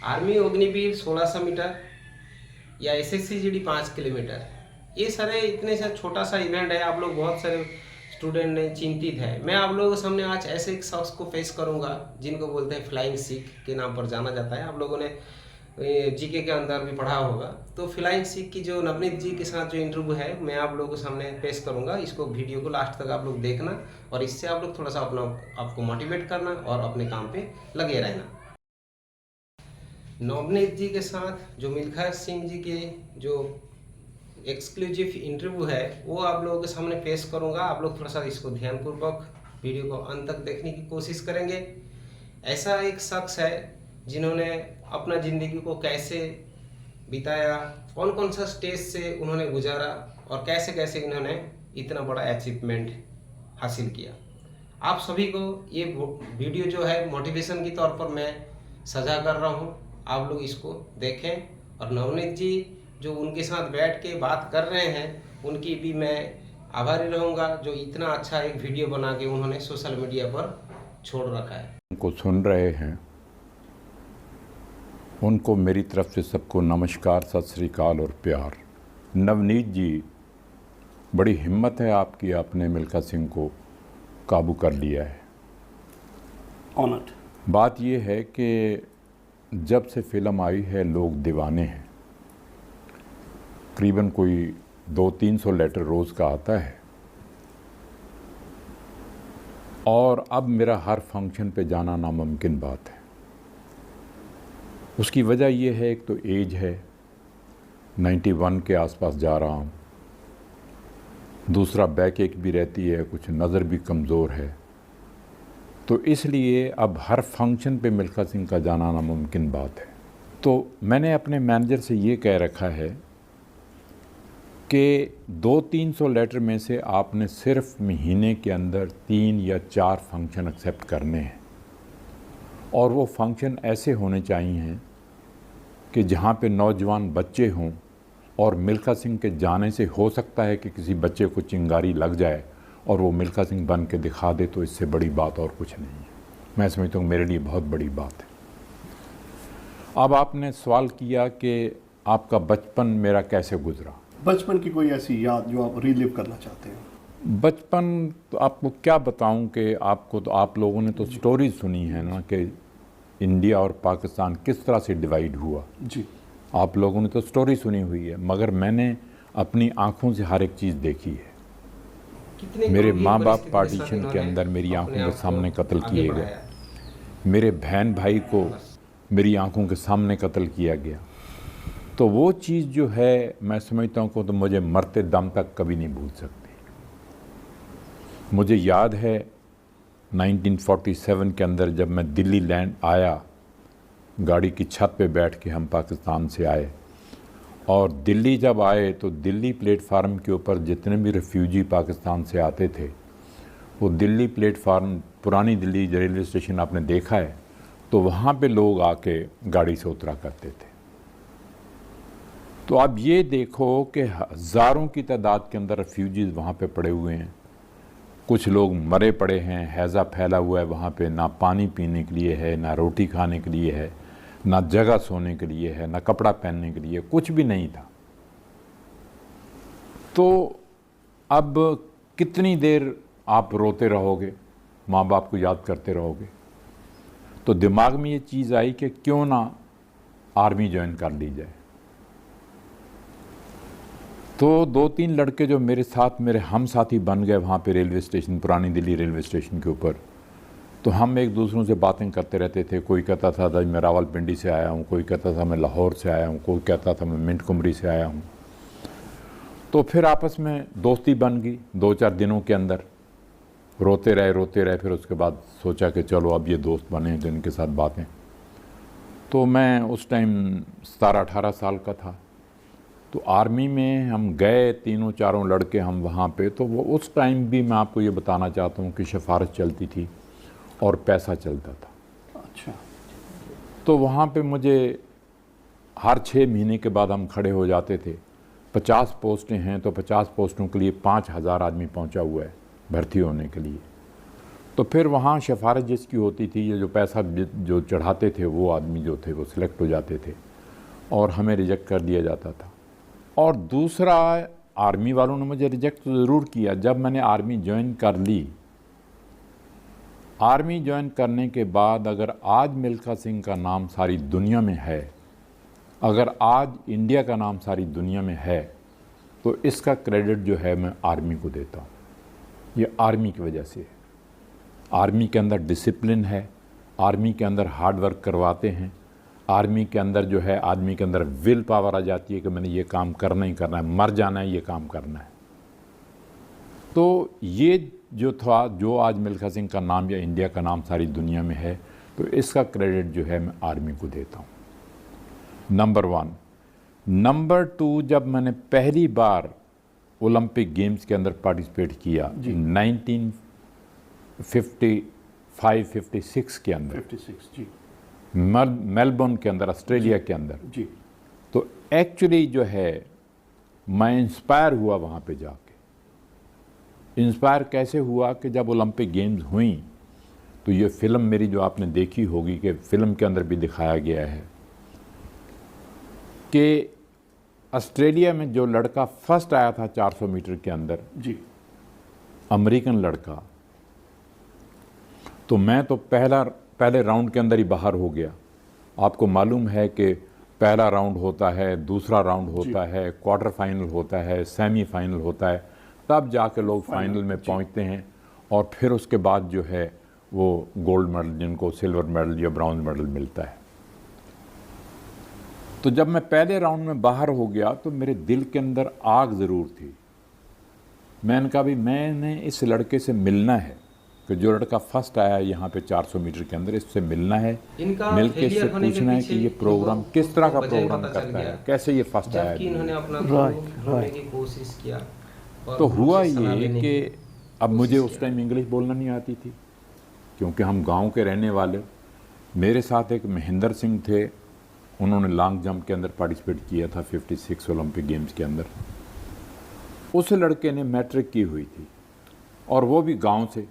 Army Agniveer 1600 metre या SSC GD 5 kilometre, ये सारे इतने सा छोटा सा इवेंट है। आप लोग बहुत सारे स्टूडेंट ने चिंतित है। मैं आप लोगों के सामने आज ऐसे एक शख्स को फेस करूंगा जिनको बोलते हैं फ्लाइंग सिख के नाम पर जाना जाता है। आप लोगों ने जीके के अंदर भी पढ़ा होगा। तो फ्लाइंग सिख की जो नवनीत जी के साथ जो इंटरव्यू है मैं आप लोगों के सामने पेश करूंगा। इसको वीडियो को लास्ट तक आप लोग देखना और इससे आप लोग थोड़ा सा अपना आपको मोटिवेट करना और अपने काम पे लगे रहना। नवनीत जी के साथ जो मिल्खा सिंह जी के जो एक्सक्लूसिव इंटरव्यू है वो आप लोगों के सामने पेश करूंगा। आप लोग थोड़ा सा इसको ध्यानपूर्वक वीडियो को अंत तक देखने की कोशिश करेंगे। ऐसा एक शख्स है जिन्होंने अपना ज़िंदगी को कैसे बिताया, कौन कौन सा स्टेज से उन्होंने गुजारा और कैसे कैसे इन्होंने इतना बड़ा अचीवमेंट हासिल किया। आप सभी को ये वीडियो जो है मोटिवेशन के तौर पर मैं सजा कर रहा हूँ। आप लोग इसको देखें और नवनीत जी जो उनके साथ बैठ के बात कर रहे हैं उनकी भी मैं आभारी रहूँगा जो इतना अच्छा एक वीडियो बना के उन्होंने सोशल मीडिया पर छोड़ रखा है। उनको सुन रहे हैं उनको मेरी तरफ से सबको नमस्कार, सत श्री अकाल और प्यार। नवनीत जी, बड़ी हिम्मत है आपकी, आपने मिल्खा सिंह को काबू कर लिया है। ऑनर्ड। बात यह है कि जब से फिल्म आई है लोग दीवाने हैं। करीबन कोई 200-300 लेटर रोज़ का आता है और अब मेरा हर फंक्शन पे जाना नामुमकिन बात है। उसकी वजह यह है, एक तो एज है, 91 के आसपास जा रहा हूँ, दूसरा बैक एक भी रहती है, कुछ नज़र भी कमज़ोर है, तो इसलिए अब हर फंक्शन पे मिल्खा सिंह का जाना नामुमकिन बात है। तो मैंने अपने मैनेजर से ये कह रखा है कि 200-300 लेटर में से आपने सिर्फ महीने के अंदर 3 या 4 फंक्शन एक्सेप्ट करने हैं और वो फंक्शन ऐसे होने चाहिए कि जहाँ पे नौजवान बच्चे हों और मिल्खा सिंह के जाने से हो सकता है कि किसी बच्चे को चिंगारी लग जाए और वो मिल्खा सिंह बन के दिखा दे, तो इससे बड़ी बात और कुछ नहीं है। मैं समझता हूँ मेरे लिए बहुत बड़ी बात है। अब आपने सवाल किया कि आपका बचपन मेरा कैसे गुजरा। बचपन की कोई ऐसी याद जो आप रिलीव करना चाहते हैं? बचपन तो आपको क्या बताऊं कि आपको तो आप लोगों ने तो स्टोरी सुनी है ना कि इंडिया और पाकिस्तान किस तरह से डिवाइड हुआ। जी, आप लोगों ने तो स्टोरी सुनी हुई है, मगर मैंने अपनी आंखों से हर एक चीज़ देखी है। मेरे माँ बाप पार्टीशन के अंदर मेरी आंखों के सामने कत्ल किए गए, मेरे बहन भाई को मेरी आंखों के सामने कत्ल किया गया। तो वो चीज़ जो है मैं समझता हूँ को तो मुझे मरते दम तक कभी नहीं भूल सकती। मुझे याद है 1947 के अंदर जब मैं दिल्ली लैंड आया, गाड़ी की छत पे बैठ के हम पाकिस्तान से आए और दिल्ली जब आए तो दिल्ली प्लेटफार्म के ऊपर जितने भी रेफ्यूजी पाकिस्तान से आते थे वो दिल्ली प्लेटफार्म, पुरानी दिल्ली रेलवे स्टेशन आपने देखा है, तो वहाँ पे लोग आके गाड़ी से उतरा करते थे। तो अब ये देखो कि हज़ारों की तादाद के अंदर रेफ्यूजीज़ वहाँ पे पड़े हुए हैं, कुछ लोग मरे पड़े हैं, हैज़ा फैला हुआ है वहाँ पे, ना पानी पीने के लिए है, ना रोटी खाने के लिए है, ना जगह सोने के लिए है, ना कपड़ा पहनने के लिए, कुछ भी नहीं था। तो अब कितनी देर आप रोते रहोगे, माँ बाप को याद करते रहोगे। तो दिमाग में ये चीज़ आई कि क्यों ना आर्मी ज्वाइन कर ली जाए। तो 2-3 लड़के जो मेरे साथ मेरे हम साथी बन गए वहाँ पे रेलवे स्टेशन, पुरानी दिल्ली रेलवे स्टेशन के ऊपर। तो हम एक दूसरों से बातें करते रहते थे। कोई कहता था मैं रावलपिंडी से आया हूँ, कोई कहता था मैं लाहौर से आया हूँ, कोई कहता था मैं मिंट कुमरी से आया हूँ। तो फिर आपस में दोस्ती बन गई 2-4 दिनों के अंदर। रोते रहे, फिर उसके बाद सोचा कि चलो अब ये दोस्त बने तो इनके साथ बातें। तो मैं उस टाइम 17-18 साल का था। तो आर्मी में हम गए, 3-4 लड़के हम वहाँ पे। तो वो उस टाइम भी मैं आपको ये बताना चाहता हूँ कि सिफारिश चलती थी और पैसा चलता था। अच्छा। तो वहाँ पे मुझे हर 6 महीने के बाद हम खड़े हो जाते थे। 50 पोस्टें हैं तो 50 पोस्टों के लिए 5000 आदमी पहुँचा हुआ है भर्ती होने के लिए। तो फिर वहाँ सिफारिश जिसकी होती थी, ये जो पैसा जो चढ़ाते थे वो आदमी जो थे वो सिलेक्ट हो जाते थे और हमें रिजेक्ट कर दिया जाता था। और दूसरा, आर्मी वालों ने मुझे रिजेक्ट तो ज़रूर किया। जब मैंने आर्मी ज्वाइन कर ली, आर्मी ज्वाइन करने के बाद अगर आज मिल्खा सिंह का नाम सारी दुनिया में है, अगर आज इंडिया का नाम सारी दुनिया में है, तो इसका क्रेडिट जो है मैं आर्मी को देता हूँ। ये आर्मी की वजह से है। आर्मी के अंदर डिसिप्लिन है, आर्मी के अंदर हार्ड वर्क करवाते हैं, आर्मी के अंदर जो है आदमी के अंदर विल पावर आ जाती है कि मैंने ये काम करना ही करना है, मर जाना है, ये काम करना है। तो ये जो था, जो आज मिल्खा सिंह का नाम या इंडिया का नाम सारी दुनिया में है, तो इसका क्रेडिट जो है मैं आर्मी को देता हूँ, नंबर 1। नंबर 2, जब मैंने पहली बार ओलंपिक गेम्स के अंदर पार्टिसिपेट किया 1955-56 के अंदर, 56 जी मेलबर्न के अंदर, ऑस्ट्रेलिया के अंदर जी। तो एक्चुअली जो है मैं इंस्पायर हुआ वहाँ पे जाके। इंस्पायर कैसे हुआ कि जब ओलंपिक गेम्स हुई तो ये फ़िल्म मेरी जो आपने देखी होगी, कि फ़िल्म के अंदर भी दिखाया गया है कि ऑस्ट्रेलिया में जो लड़का फर्स्ट आया था 400 मीटर के अंदर, जी अमेरिकन लड़का, तो मैं तो पहले राउंड के अंदर ही बाहर हो गया। आपको मालूम है कि पहला राउंड होता है, दूसरा राउंड होता है, क्वार्टर फाइनल होता है, सेमीफाइनल होता है, तब जाके लोग फाइनल में पहुंचते हैं और फिर उसके बाद जो है वो गोल्ड मेडल, जिनको सिल्वर मेडल या ब्रॉन्ज मेडल मिलता है। तो जब मैं पहले राउंड में बाहर हो गया तो मेरे दिल के अंदर आग ज़रूर थी। मैंने कहा भी मैंने इस लड़के से मिलना है, कि जो लड़का फर्स्ट आया यहाँ पे 400 मीटर के अंदर, इससे मिलना है, मिल के इससे पूछना है कि ये प्रोग्राम किस तरह का प्रोग्राम करता है, कैसे ये फर्स्ट आया। इन्होंने अपना होने की कोशिश किया। तो हुआ ये कि अब मुझे उस टाइम इंग्लिश बोलना नहीं आती थी, क्योंकि हम गांव के रहने वाले। मेरे साथ एक महेंद्र सिंह थे, उन्होंने लॉन्ग जंप के अंदर पार्टिसिपेट किया था 56 ओलंपिक गेम्स के अंदर। उस लड़के ने मैट्रिक की हुई थी और वो भी गांव से।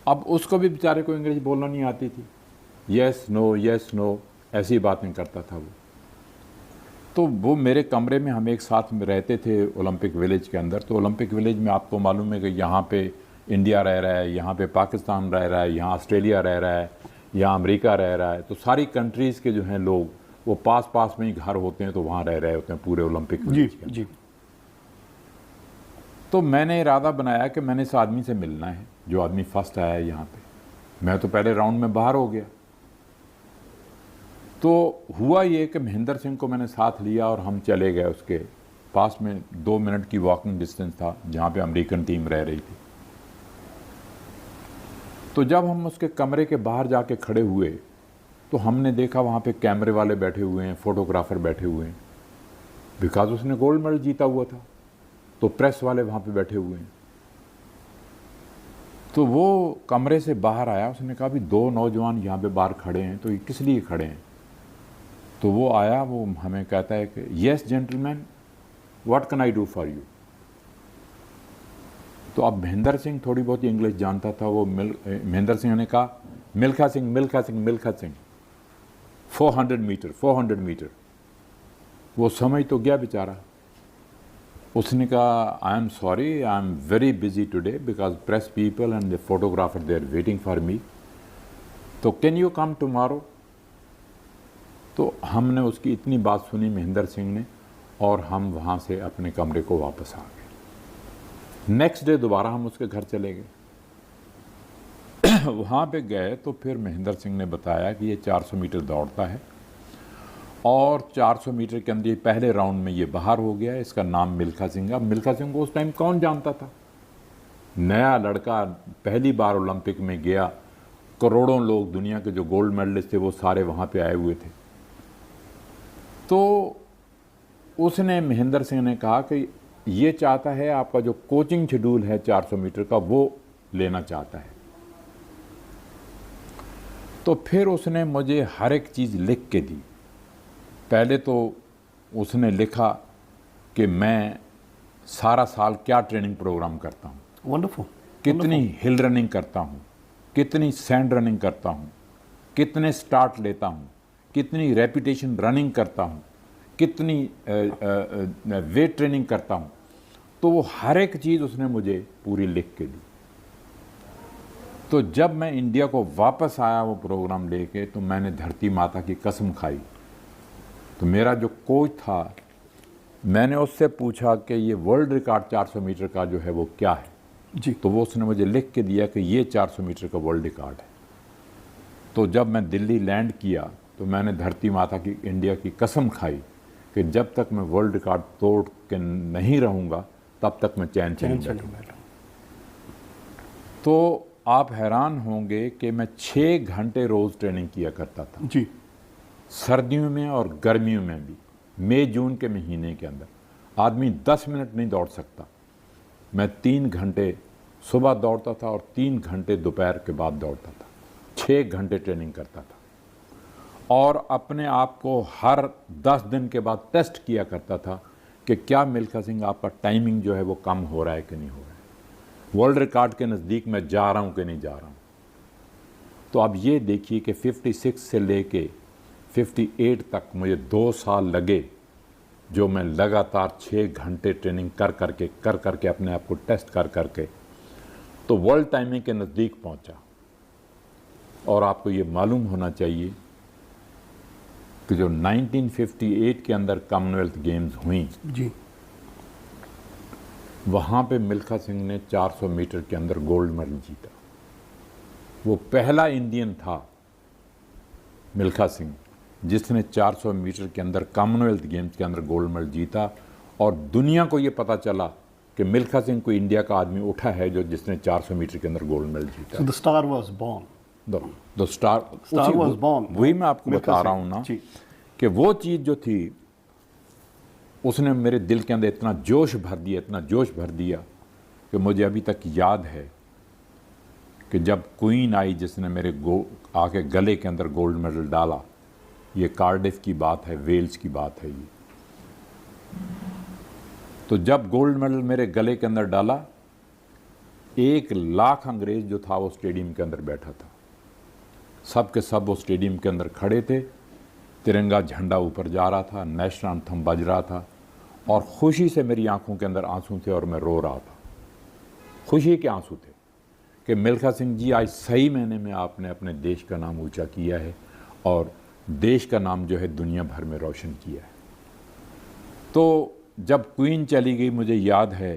अब उसको भी बेचारे को इंग्लिश बोलना नहीं आती थी, यस नो ऐसी बातें करता था वो। तो वो मेरे कमरे में हम एक साथ में रहते थे ओलंपिक विलेज के अंदर। तो ओलंपिक विलेज में आपको मालूम है कि यहाँ पे इंडिया रह रहा है, यहाँ पे पाकिस्तान रह रहा है, यहाँ ऑस्ट्रेलिया रह रहा है, यहाँ अमेरिका रह रहा है। तो सारी कंट्रीज़ के जो हैं लोग वो पास पास में ही घर होते हैं, तो वहाँ रह रहे होते हैं पूरे ओलंपिक विलेज के अंदर। जी। तो मैंने इरादा बनाया कि मैंने इस आदमी से मिलना है जो आदमी फर्स्ट आया है यहाँ पे। मैं तो पहले राउंड में बाहर हो गया। तो हुआ ये कि महेंद्र सिंह को मैंने साथ लिया और हम चले गए उसके पास में। 2 मिनट की वॉकिंग डिस्टेंस था जहाँ पे अमेरिकन टीम रह रही थी। तो जब हम उसके कमरे के बाहर जाके खड़े हुए तो हमने देखा वहाँ पे कैमरे वाले बैठे हुए हैं, फोटोग्राफर बैठे हुए हैं, बिकॉज उसने गोल्ड मेडल जीता हुआ था। तो प्रेस वाले वहाँ पे बैठे हुए हैं। तो वो कमरे से बाहर आया, उसने कहा भी 2 नौजवान यहाँ पे बाहर खड़े हैं, तो ये किस लिए खड़े हैं? तो वो आया, वो हमें कहता है कि yes gentleman, what can I do for you. तो अब महेंद्र सिंह थोड़ी बहुत इंग्लिश जानता था। वो महेंद्र सिंह ने कहा मिल्खा सिंह 400 मीटर। वो समझ तो गया बेचारा। उसने कहा I am sorry, I am very busy today because press people and the photographer they are waiting for me, तो कैन यू कम टुमारो। तो हमने उसकी इतनी बात सुनी महेंद्र सिंह ने, और हम वहाँ से अपने कमरे को वापस आ गए। नेक्स्ट डे दोबारा हम उसके घर चले गए। वहाँ पे गए तो फिर महेंद्र सिंह ने बताया कि ये 400 मीटर दौड़ता है और 400 मीटर के अंदर पहले राउंड में ये बाहर हो गया। इसका नाम मिल्खा सिंह। अब मिल्खा सिंह को उस टाइम कौन जानता था? नया लड़का पहली बार ओलंपिक में गया। करोड़ों लोग, दुनिया के जो गोल्ड मेडलिस्ट थे वो सारे वहाँ पे आए हुए थे। तो उसने, महेंद्र सिंह ने कहा कि ये चाहता है आपका जो कोचिंग शेड्यूल है 400 मीटर का वो लेना चाहता है। तो फिर उसने मुझे हर एक चीज़ लिख के दी। पहले तो उसने लिखा कि मैं सारा साल क्या ट्रेनिंग प्रोग्राम करता हूँ। वंडरफुल। कितनी हिल रनिंग करता हूँ, कितनी सैंड रनिंग करता हूँ, कितने स्टार्ट लेता हूँ, कितनी रेपिटेशन रनिंग करता हूँ, कितनी वेट ट्रेनिंग करता हूँ। तो वो हर एक चीज़ उसने मुझे पूरी लिख के दी। तो जब मैं इंडिया को वापस आया वो प्रोग्राम लेके, तो मैंने धरती माता की कसम खाई। तो मेरा जो कोच था, मैंने उससे पूछा कि ये वर्ल्ड रिकॉर्ड 400 मीटर का जो है वो क्या है जी। तो वो उसने मुझे लिख के दिया कि ये 400 मीटर का वर्ल्ड रिकॉर्ड है। तो जब मैं दिल्ली लैंड किया तो मैंने धरती माता की इंडिया की कसम खाई कि जब तक मैं वर्ल्ड रिकॉर्ड तोड़ के नहीं रहूँगा तब तक मैं चैन से नहीं बैठूंगा। तो आप हैरान होंगे कि मैं 6 घंटे रोज़ ट्रेनिंग किया करता था जी। सर्दियों में और गर्मियों में भी। मई जून के महीने के अंदर आदमी 10 मिनट नहीं दौड़ सकता, मैं 3 घंटे सुबह दौड़ता था और 3 घंटे दोपहर के बाद दौड़ता था। 6 घंटे ट्रेनिंग करता था और अपने आप को हर 10 दिन के बाद टेस्ट किया करता था कि क्या मिल्खा सिंह आपका टाइमिंग जो है वो कम हो रहा है कि नहीं हो रहा है, वर्ल्ड रिकॉर्ड के नज़दीक मैं जा रहा हूँ कि नहीं जा रहा हूँ। तो अब ये देखिए कि 56 से लेके 58 तक मुझे 2 साल लगे, जो मैं लगातार 6 घंटे ट्रेनिंग कर करके अपने आप को टेस्ट कर करके तो वर्ल्ड टाइमिंग के नज़दीक पहुंचा। और आपको ये मालूम होना चाहिए कि जो 1958 के अंदर कॉमनवेल्थ गेम्स हुई जी। वहाँ पे मिल्खा सिंह ने 400 मीटर के अंदर गोल्ड मेडल जीता। वो पहला इंडियन था मिल्खा सिंह जिसने 400 मीटर के अंदर कॉमनवेल्थ गेम्स के अंदर गोल्ड मेडल जीता। और दुनिया को ये पता चला कि मिल्खा सिंह को इंडिया का आदमी उठा है जो जिसने 400 मीटर के अंदर गोल्ड मेडल जीता। So the star was born. The star was born. वही मैं आपको मिल्खा बता रहा सिंह, हूँ ना जी। कि वो चीज़ जो थी उसने मेरे दिल के अंदर इतना जोश भर दिया, इतना जोश भर दिया कि मुझे अभी तक याद है कि जब क्वीन आई जिसने मेरे आके गले के अंदर गोल्ड मेडल डाला, ये कार्डिफ की बात है, वेल्स की बात है ये। तो जब गोल्ड मेडल मेरे गले के अंदर डाला, 1 लाख अंग्रेज जो था वो स्टेडियम के अंदर बैठा था। सब के सब वो स्टेडियम के अंदर खड़े थे, तिरंगा झंडा ऊपर जा रहा था, नेशनल एंथम बज रहा था और खुशी से मेरी आंखों के अंदर आंसू थे और मैं रो रहा था। खुशी के आंसू थे कि मिल्खा सिंह जी आज सही महीने में आपने अपने देश का नाम ऊंचा किया है और देश का नाम जो है दुनिया भर में रोशन किया है। तो जब क्वीन चली गई, मुझे याद है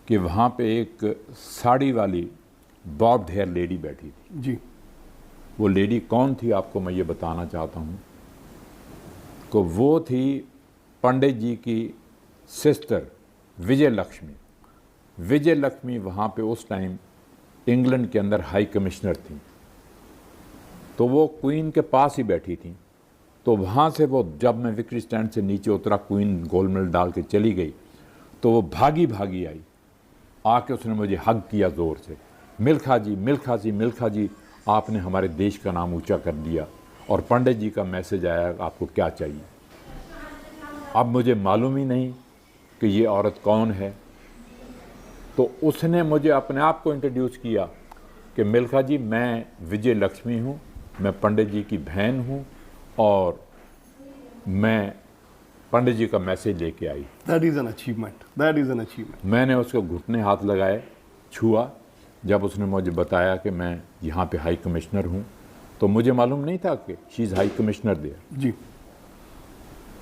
कि वहाँ पे एक साड़ी वाली बॉब्ड हेयर लेडी बैठी थी। जी। वो लेडी कौन थी आपको मैं ये बताना चाहता हूँ कि वो थी पंडित जी की सिस्टर विजय लक्ष्मी। विजय लक्ष्मी वहाँ पे उस टाइम इंग्लैंड के अंदर हाई कमिश्नर थी। तो वो क्वीन के पास ही बैठी थी। तो वहाँ से वो जब मैं विक्ट्री स्टैंड से नीचे उतरा, क्वीन गोल्ड मेडल डाल के चली गई, तो वो भागी भागी आई, आके उसने मुझे हग किया ज़ोर से, मिल्खा जी मिल्खा जी मिल्खा जी, आपने हमारे देश का नाम ऊंचा कर दिया और पंडित जी का मैसेज आया, आपको क्या चाहिए। अब मुझे मालूम ही नहीं कि ये औरत कौन है। तो उसने मुझे अपने आप को इंट्रोड्यूस किया कि मिल्खा जी मैं विजय लक्ष्मी हूँ, मैं पंडित जी की बहन हूँ और मैं पंडित जी का मैसेज लेके आई। That is an achievement. That is an achievement. मैंने उसको घुटने हाथ लगाए, छुआ। जब उसने मुझे बताया कि मैं यहाँ पे हाई कमिश्नर हूँ, तो मुझे मालूम नहीं था कि she is high commissioner there. जी।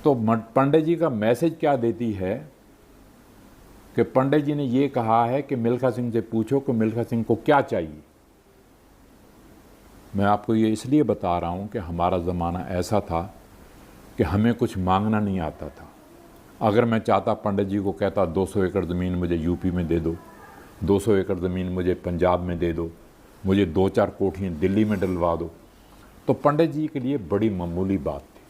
तो पंडित जी का मैसेज क्या देती है कि पंडित जी ने ये कहा है कि मिल्खा सिंह से पूछो कि मिल्खा सिंह को क्या चाहिए। मैं आपको ये इसलिए बता रहा हूँ कि हमारा ज़माना ऐसा था कि हमें कुछ मांगना नहीं आता था। अगर मैं चाहता पंडित जी को कहता 200 एकड़ ज़मीन मुझे यूपी में दे दो, 200 एकड़ ज़मीन मुझे पंजाब में दे दो, मुझे 2-4 कोठियाँ दिल्ली में डलवा दो, तो पंडित जी के लिए बड़ी मामूली बात थी,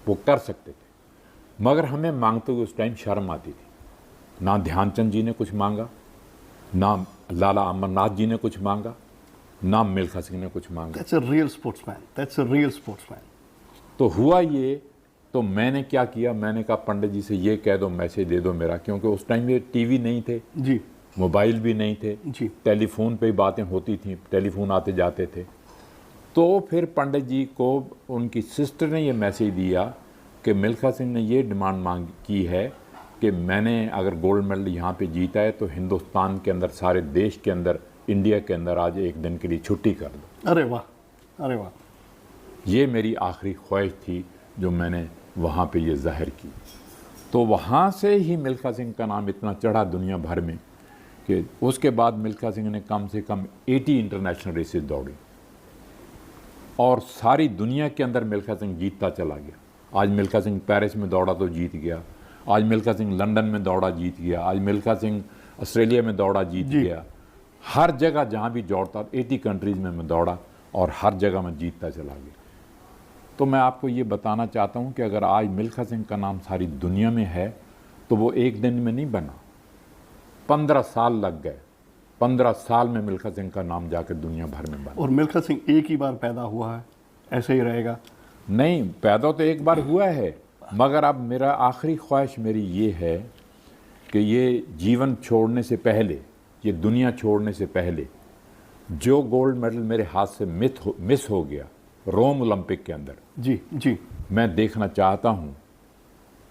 वो कर सकते थे। मगर हमें मांगते हुए उस टाइम शर्म आती थी। ना ध्यानचंद जी ने कुछ मांगा, ना लाला अमरनाथ जी ने कुछ मांगा, ना मिल्खा सिंह ने कुछ मांगा। That's a real sportsman. That's a real sportsman. तो हुआ ये, तो मैंने क्या किया, मैंने कहा पंडित जी से ये कह दो, मैसेज दे दो मेरा, क्योंकि उस टाइम ये टीवी नहीं थे, जी। मोबाइल भी नहीं थे, जी। टेलीफोन पे ही बातें होती थी, टेलीफोन आते जाते थे। तो फिर पंडित जी को उनकी सिस्टर ने ये मैसेज दिया कि मिल्खा सिंह ने ये डिमांड मांग की है कि मैंने अगर गोल्ड मेडल यहाँ पे जीता है तो हिंदुस्तान के अंदर, सारे देश के अंदर, इंडिया के अंदर आज एक दिन के लिए छुट्टी कर दो। अरे वाह, अरे वाह। ये मेरी आखिरी ख्वाहिश थी जो मैंने वहाँ पे ये ज़ाहिर की। तो वहाँ से ही मिल्खा सिंह का नाम इतना चढ़ा दुनिया भर में कि उसके बाद मिल्खा सिंह ने कम से कम 80 इंटरनेशनल रेसेस दौड़ी और सारी दुनिया के अंदर मिल्खा सिंह जीतता चला गया। आज मिल्खा सिंह पेरिस में दौड़ा तो जीत गया, आज मिल्खा सिंह लंदन में दौड़ा जीत गया, आज मिल्खा सिंह ऑस्ट्रेलिया में दौड़ा जीत गया। हर जगह जहाँ भी दौड़ता 80 कंट्रीज़ में मैं दौड़ा और हर जगह मैं जीतता चला गया। तो मैं आपको ये बताना चाहता हूँ कि अगर आज मिल्खा सिंह का नाम सारी दुनिया में है तो वो एक दिन में नहीं बना, 15 साल लग गए। 15 साल में मिल्खा सिंह का नाम जाकर दुनिया भर में बना। और मिल्खा सिंह एक ही बार पैदा हुआ है, ऐसे ही रहेगा? नहीं, पैदा तो एक बार हुआ है, मगर अब मेरा आखिरी ख्वाहिश मेरी ये है कि ये जीवन छोड़ने से पहले, ये दुनिया छोड़ने से पहले, जो गोल्ड मेडल मेरे हाथ से मिस हो गया रोम ओलंपिक के अंदर, जी जी, मैं देखना चाहता हूँ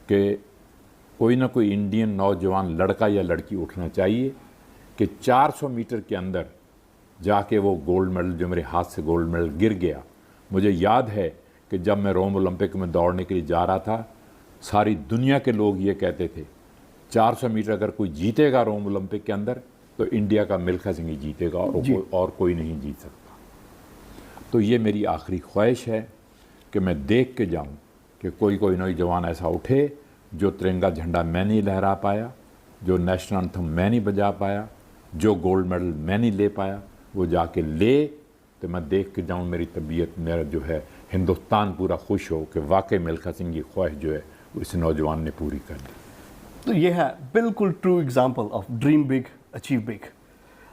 कि कोई ना कोई इंडियन नौजवान लड़का या लड़की उठना चाहिए कि 400 मीटर के अंदर जाके वो गोल्ड मेडल, जो मेरे हाथ से गोल्ड मेडल गिर गया। मुझे याद है कि जब मैं रोम ओलंपिक में दौड़ने के लिए जा रहा था, सारी दुनिया के लोग ये कहते थे 400 मीटर अगर कोई जीतेगा रोम ओलंपिक के अंदर तो इंडिया का मिल्खा सिंह ही जीतेगा और कोई नहीं जीत सकता। तो ये मेरी आखिरी ख्वाहिश है कि मैं देख के जाऊं कि कोई नौजवान ऐसा उठे जो तिरंगा झंडा मैं नहीं लहरा पाया, जो नेशनल एंथम मैं नहीं बजा पाया, जो गोल्ड मेडल मैं नहीं ले पाया, वो जाके ले, तो मैं देख के जाऊं, मेरी तबीयत, मेरा जो है हिंदुस्तान पूरा खुश हो कि वाकई मिल्खा सिंह की ख्वाहिश जो है इस नौजवान ने पूरी कर दी। तो ये है बिल्कुल true example of dream big achieve big.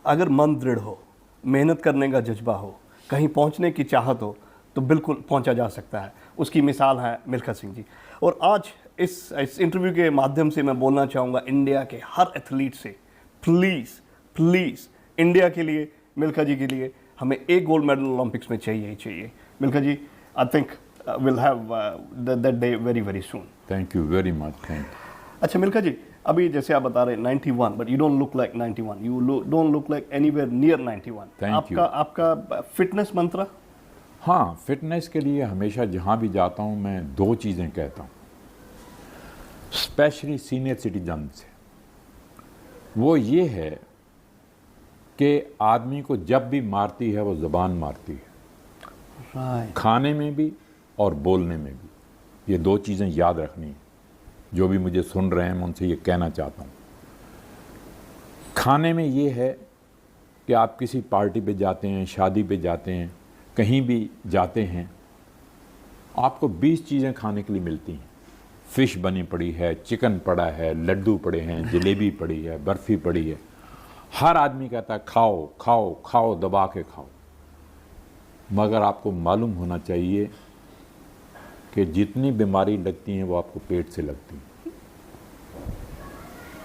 अगर मन दृढ़ हो, मेहनत करने का जज्बा हो, कहीं पहुंचने की चाहत हो तो बिल्कुल पहुंचा जा सकता है। उसकी मिसाल है मिल्खा सिंह जी। और आज इस इंटरव्यू के माध्यम से मैं बोलना चाहूँगा इंडिया के हर एथलीट से, प्लीज़ इंडिया के लिए, मिल्खा जी के लिए हमें एक गोल्ड मेडल ओलंपिक्स में चाहिए ही चाहिए। Milkha ji, I think will have that day very very soon. Thank you very much. Thank you. अच्छा मिल्खा जी, अभी जैसे आप बता रहे हैं 91, but you don't look like 91, you don't look like anywhere near 91। Thank you. आपका फिटनेस मंत्र? हाँ, फिटनेस के लिए हमेशा जहाँ भी जाता हूँ मैं 2 चीज़ें कहता हूँ, स्पेशली सीनियर सिटीजन से। वो ये है कि आदमी को जब भी मारती है वो ज़बान मारती है, राइट। खाने में भी और बोलने में भी। ये 2 चीज़ें याद रखनी है। जो भी मुझे सुन रहे हैं मैं उनसे ये कहना चाहता हूँ। खाने में ये है कि आप किसी पार्टी पे जाते हैं, शादी पे जाते हैं, कहीं भी जाते हैं, आपको 20 चीज़ें खाने के लिए मिलती हैं। फ़िश बनी पड़ी है, चिकन पड़ा है, लड्डू पड़े हैं, जलेबी पड़ी है, बर्फ़ी पड़ी है। हर आदमी कहता है खाओ खाओ खाओ, दबा के खाओ। मगर आपको मालूम होना चाहिए कि जितनी बीमारी लगती हैं वो आपको पेट से लगती हैं।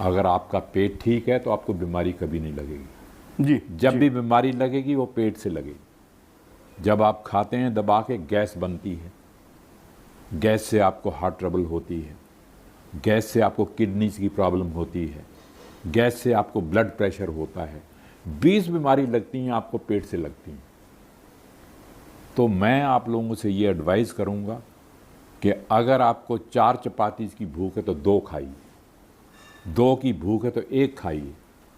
अगर आपका पेट ठीक है तो आपको बीमारी कभी नहीं लगेगी। जी। जब भी बीमारी लगेगी वो पेट से लगेगी। जब आप खाते हैं दबा के, गैस बनती है, गैस से आपको हार्ट ट्रबल होती है, गैस से आपको किडनीज की प्रॉब्लम होती है, गैस से आपको ब्लड प्रेशर होता है। 20 बीमारी लगती हैं आपको पेट से लगती हैं। तो मैं आप लोगों से ये एडवाइस करूँगा कि अगर आपको 4 चपाती की भूख है तो 2 खाइए, 2 की भूख है तो 1 खाइए,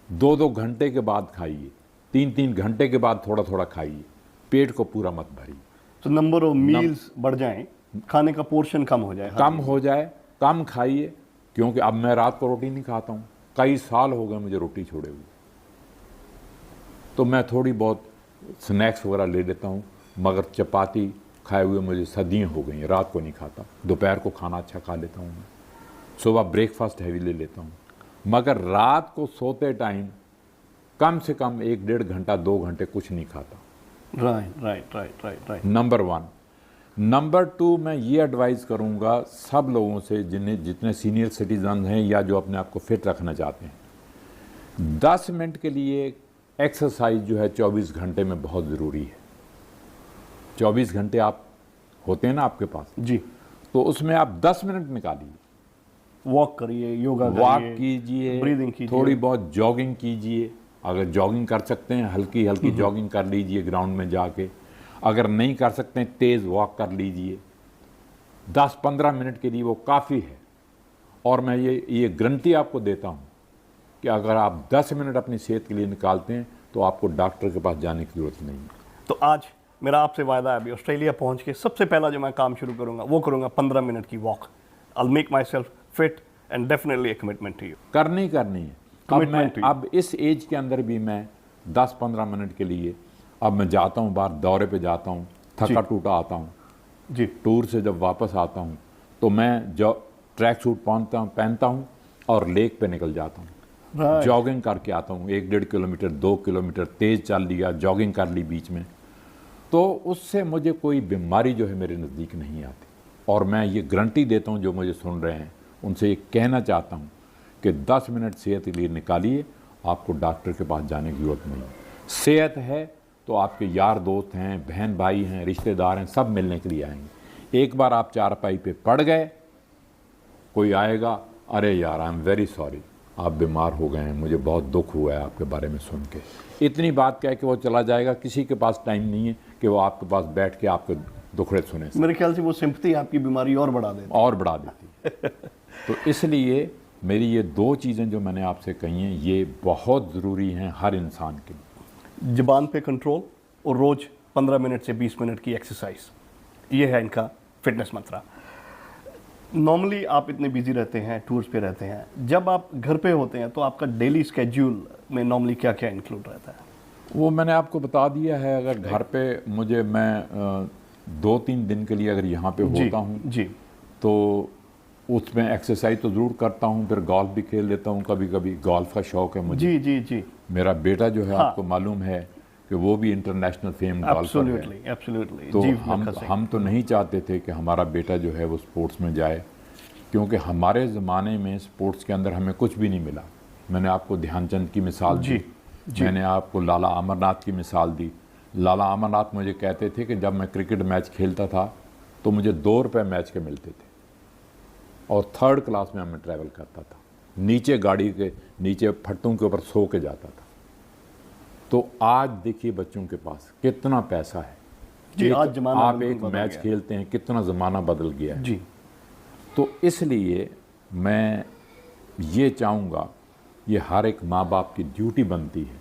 2-2 घंटे के बाद खाइए, 3-3 घंटे के बाद थोड़ा थोड़ा खाइए, पेट को पूरा मत भरिए। तो नंबर ऑफ मील्स बढ़ जाएं, खाने का पोर्शन कम हो जाए, कम हो जाए, कम खाइए। क्योंकि अब मैं रात को रोटी नहीं खाता हूँ, कई साल हो गए मुझे रोटी छोड़े हुए। तो मैं थोड़ी बहुत स्नैक्स वगैरह ले लेता हूँ, मगर चपाती खाए हुए मुझे सदियाँ हो गई हैं, रात को नहीं खाता। दोपहर को खाना अच्छा खा लेता हूँ मैं, सुबह ब्रेकफास्ट हैवी ले लेता हूँ, मगर रात को सोते टाइम कम से कम 1-1.5 घंटा 2 घंटे कुछ नहीं खाता। राइट। नंबर 1। नंबर 2, मैं ये एडवाइस करूँगा सब लोगों से जितने सीनियर सिटीजन हैं या जो अपने आप को फिट रखना चाहते हैं, 10 मिनट के लिए एक्सरसाइज जो है 24 घंटे में बहुत ज़रूरी है। 24 घंटे आप होते हैं ना आपके पास, जी, तो उसमें आप 10 मिनट निकालिए। वॉक करिए, योगा वॉक करिए, कीजिए, ब्रीदिंग कीजिए, थोड़ी बहुत जॉगिंग कीजिए। अगर जॉगिंग कर सकते हैं हल्की हल्की जॉगिंग कर लीजिए ग्राउंड में जाके। अगर नहीं कर सकते हैं तेज़ वॉक कर लीजिए। 10-15 मिनट के लिए वो काफ़ी है। और मैं ये गारंटी आपको देता हूँ कि अगर आप 10 मिनट अपनी सेहत के लिए निकालते हैं तो आपको डॉक्टर के पास जाने की ज़रूरत नहीं है। तो आज मेरा आपसे वायदा है, अभी ऑस्ट्रेलिया पहुंच के सबसे पहला जो मैं काम शुरू करूंगा वो करूंगा 15 मिनट की walk. I will make myself fit and definitely a commitment to you. करनी है। Commitment to you. अब इस एज के अंदर भी मैं 10-15 मिनट के लिए अब मैं जाता हूँ बाहर, दौरे पे जाता हूँ, थका टूटा आता हूँ। जी, टूर से जब वापस आता हूँ तो मैं जो ट्रैक सूट पहनता हूँ और लेक पे निकल जाता हूँ। Right. जॉगिंग करके आता हूँ, 1-1.5 किलोमीटर 2 किलोमीटर तेज़ चल लिया, जॉगिंग कर ली बीच में। तो उससे मुझे कोई बीमारी जो है मेरे नज़दीक नहीं आती। और मैं ये गारंटी देता हूँ जो मुझे सुन रहे हैं उनसे ये कहना चाहता हूँ कि 10 मिनट सेहत के लिए निकालिए, आपको डॉक्टर के पास जाने की ज़रूरत नहीं। सेहत है तो आपके यार दोस्त हैं, बहन भाई हैं, रिश्तेदार हैं, सब मिलने के लिए आएंगे। एक बार आप चारपाई पे पड़ गए, कोई आएगा, अरे यार आई एम वेरी सॉरी, आप बीमार हो गए हैं, मुझे बहुत दुख हुआ है आपके बारे में सुन के। इतनी बात कह के वो चला जाएगा। किसी के पास टाइम नहीं है कि वो आपके पास बैठ के आपके दुखड़े सुने। मेरे ख्याल से वो सिंपैथी आपकी बीमारी और बढ़ा देती है। तो इसलिए मेरी ये 2 चीज़ें जो मैंने आपसे कही हैं ये बहुत ज़रूरी हैं हर इंसान के लिए। ज़बान पे कंट्रोल और रोज़ 15 मिनट से 20 मिनट की एक्सरसाइज, ये है इनका फिटनेस मंत्रा। नॉर्मली आप इतने बिजी रहते हैं, टूर्स पे रहते हैं, जब आप घर पे होते हैं तो आपका डेली स्केड्यूल में नॉर्मली क्या क्या इंक्लूड रहता है? वो मैंने आपको बता दिया है। अगर घर पे मैं 2-3 दिन के लिए अगर यहाँ पे होता हूँ जी, तो उसमें एक्सरसाइज तो ज़रूर करता हूँ, फिर गोल्फ भी खेल लेता हूँ कभी कभी। गोल्फ का शौक़ है मुझे। जी जी जी। मेरा बेटा जो है आपको मालूम है कि वो भी इंटरनेशनल फेम गोल्फर है। एब्सोल्युटली। तो हम तो नहीं चाहते थे कि हमारा बेटा जो है वो स्पोर्ट्स में जाए, क्योंकि हमारे ज़माने में स्पोर्ट्स के अंदर हमें कुछ भी नहीं मिला। मैंने आपको ध्यानचंद की मिसाल दी, मैंने आपको लाला अमरनाथ की मिसाल दी। लाला अमरनाथ मुझे कहते थे कि जब मैं क्रिकेट मैच खेलता था तो मुझे 2 रुपये मैच के मिलते थे और 3rd क्लास में मैं ट्रैवल करता था, नीचे गाड़ी के नीचे फट्टों के ऊपर सो के जाता था। तो आज देखिए बच्चों के पास कितना पैसा है जी, आज ज़माना आप एक मैच खेलते हैं, कितना ज़माना बदल गया है जी। तो इसलिए मैं ये चाहूँगा, ये हर एक माँ बाप की ड्यूटी बनती है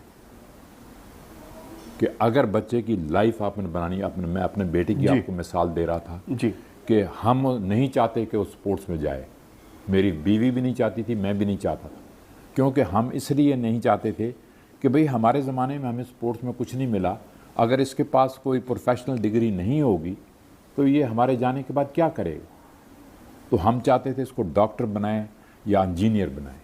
कि अगर बच्चे की लाइफ आपने बनानी, मैं अपने बेटे की आपको मिसाल दे रहा था जी कि हम नहीं चाहते कि वो स्पोर्ट्स में जाए। मेरी बीवी भी नहीं चाहती थी, मैं भी नहीं चाहता था, क्योंकि हम इसलिए नहीं चाहते थे कि भाई हमारे ज़माने में हमें स्पोर्ट्स में कुछ नहीं मिला, अगर इसके पास कोई प्रोफेशनल डिग्री नहीं होगी तो ये हमारे जाने के बाद क्या करेगा। तो हम चाहते थे इसको डॉक्टर बनाएं या इंजीनियर बनाएं,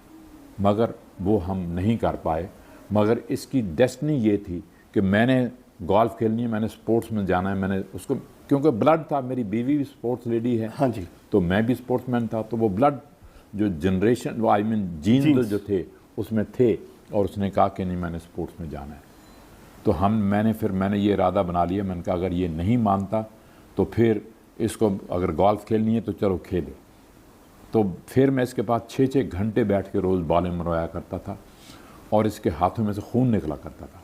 मगर वो हम नहीं कर पाए। मगर इसकी डेस्टिनी ये थी कि मैंने गोल्फ खेलनी है, मैंने स्पोर्ट्स में जाना है। मैंने उसको, क्योंकि ब्लड था, मेरी बीवी भी स्पोर्ट्स लेडी है, हाँ जी, तो मैं भी स्पोर्ट्समैन था, तो वो ब्लड जो जनरेशन, वो आई मीन जीन्स जो थे उसमें थे, और उसने कहा कि नहीं मैंने स्पोर्ट्स में जाना है। तो मैंने ये इरादा बना लिया, मैंने कहा अगर ये नहीं मानता तो फिर इसको, अगर गोल्फ खेलनी है तो चलो खेले। तो फिर मैं इसके पास 6-6 घंटे बैठ के रोज़ बॉलें मरवाया करता था और इसके हाथों में से खून निकला करता था।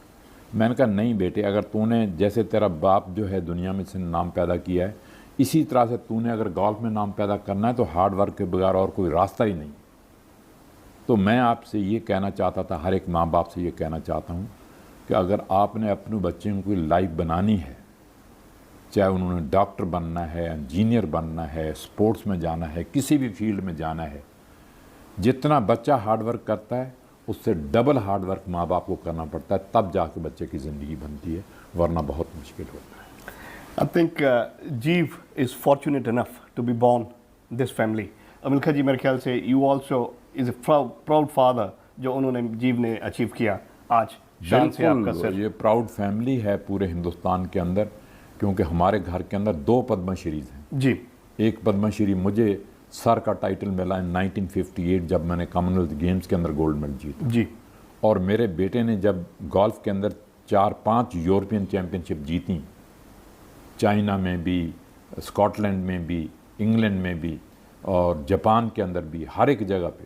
मैंने कहा नहीं बेटे, अगर तूने, जैसे तेरा बाप जो है दुनिया में इसने नाम पैदा किया है, इसी तरह से तूने अगर गोल्फ में नाम पैदा करना है तो हार्ड वर्क के बगैर और कोई रास्ता ही नहीं। तो मैं आपसे ये कहना चाहता था, हर एक माँ बाप से ये कहना चाहता हूँ कि अगर आपने अपने बच्चे को कोई लाइफ बनानी है, चाहे उन्होंने डॉक्टर बनना है, इंजीनियर बनना है, स्पोर्ट्स में जाना है, किसी भी फील्ड में जाना है, जितना बच्चा हार्ड वर्क करता है उससे डबल हार्ड वर्क माँ बाप को करना पड़ता है, तब जाके बच्चे की ज़िंदगी बनती है, वरना बहुत मुश्किल होता है। I think Jeev is fortunate enough to be born this family. Milkha ji, मेरे ख्याल से you also is a proud father, जो उन्होंने जीव ने अचीव किया आज। शान से आपका सर। ये प्राउड फैमिली है पूरे हिंदुस्तान के अंदर, क्योंकि हमारे घर के अंदर 2 पद्मश्रीज हैं जी। एक पद्मश्री मुझे सर का टाइटल मिला इन 1958 जब मैंने कॉमनवेल्थ गेम्स के अंदर गोल्ड मेडल जीता जी। और मेरे बेटे ने जब गोल्फ के अंदर 4-5 यूरोपियन चैम्पियनशिप जीती, चाइना में भी, स्कॉटलैंड में भी, इंग्लैंड में भी और जापान के अंदर भी, हर एक जगह पे,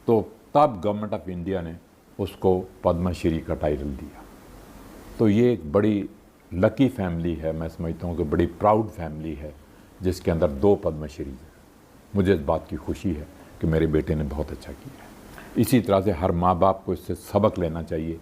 तो तब गवर्नमेंट ऑफ इंडिया ने उसको पद्मश्री का टाइटल दिया। तो ये एक बड़ी लकी फैमिली है, मैं समझता हूँ कि बड़ी प्राउड फैमिली है जिसके अंदर 2 पद्मश्री है। मुझे इस बात की खुशी है कि मेरे बेटे ने बहुत अच्छा किया है। इसी तरह से हर माँ बाप को इससे सबक लेना चाहिए